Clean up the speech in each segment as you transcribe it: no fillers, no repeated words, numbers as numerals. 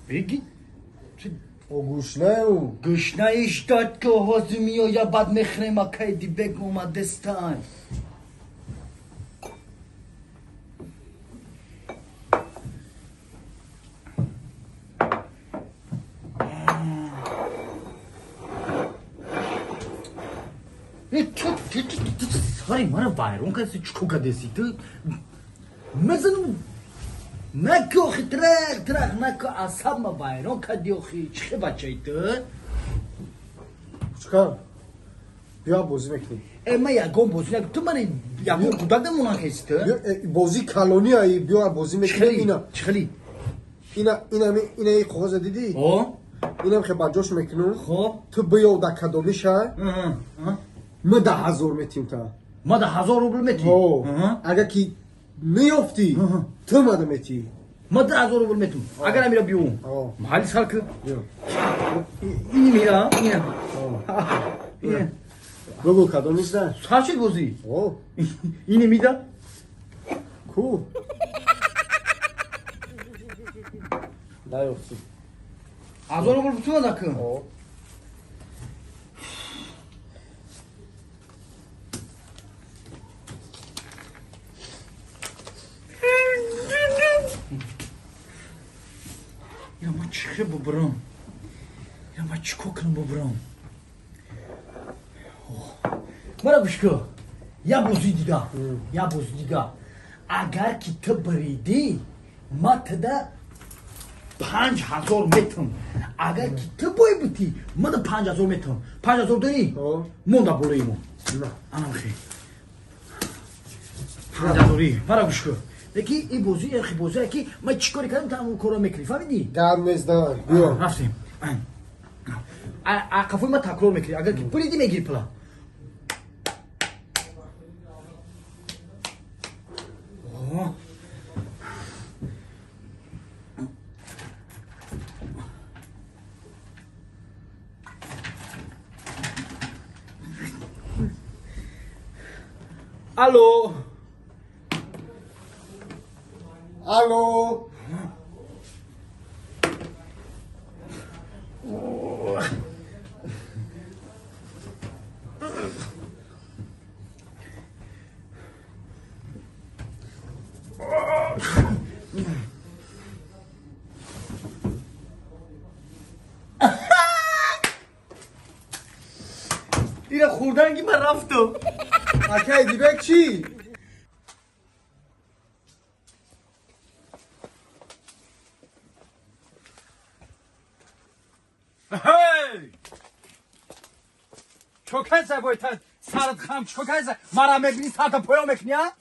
بگی گوشنه او گشنه‌اش داد که هازمی یا بعد مخره ما کیدی بگم اومدستان ساری مرا بایرون کسی چکو کدیسی تو مثلا مکو خی ترق مکو عصب ما بایرون کدی خی چه بچه ای تو چکار بیا بازی میکنی اما یکم بازی نکن تو من یکم کودک مونا هست بازی کلونی ای بیا بازی میکنی اینا چخلی اینا کاغذ دیدی ها اینم خیلی بجاش میکنم خب تو بیا و دکادومی شای ما 10,000 میتیم تا ما 10,000 روبل میتی اگر کی نیافتی تو ما میتی ما 10,000 روبل میتم اگر امیرا بیوم محلی سال که بیا اینی میرا اینه بگو کدوم نیست نه ساچه بازی اینی میدا کو نیافتی 1000 روبل بتونم دکم یا ما چیخه ببرم یا ما چیکو کنم ببرم مرا بشکو یا بازی دیگه اگر کی تو بریدی ما تدا 5,000 میتم اگر کی تو بای بودی ما 5,000 میتم 5,000 داری موندا بولایمو نه انا خیلی 5,000 مرا بشکو یکی این بازی اخی بازی که ما چیکاری کردم تمام کارو میکنی فهمیدی گرم میزدن بیا رفتیم کافوی ما تکرار میکنی اگر که بریدی میگیری پلا الو الو اینه خوردنگی من رفتم اکی دیبک چی؟ هی چوکایزه باید سرت خم چوکایزه مرا میبینی سرت پویا میکنی ها؟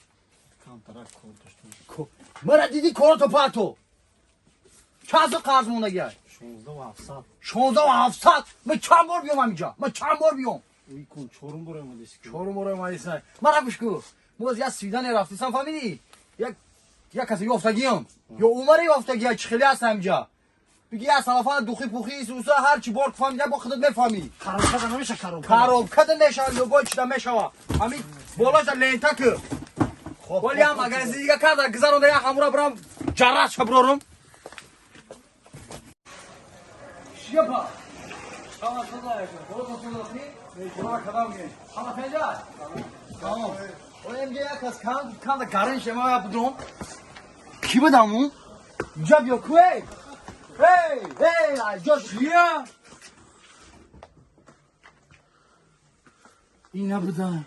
کم طرف کار داشتم مرا دیدی کارتو پاتو چه از قرض مونده گیه؟ 16,700 16,700 من چند بار بیام اینجا من چند بار بیام وی کن چورم برای ما دیست چهارم بار اومدیسن مرا بشکو باز یه سویدن رفتیسم فهمیدی یک کسی یافتگیم یا عمر یافتگی چخیلی هست اینجا بگی از طرفان دوخی پوخی سوسا هر چی بار فهمیده با خودت میفهمی خراب کده نمیشه خراب کده نشه لوگو چیدا میشوا همین بالاش لینتا که ولی هم اگر از دیگه کرده گذرونده یا همورا برام جرات شبرورم شیپا شما صدا ایشون برو صدا کنی شما کدام گین شما فنجا تمام و اینجا یک از کند گارن شما یا بدون کی بدمون اینجا بیا کوی هی جوش بیا اینا بدن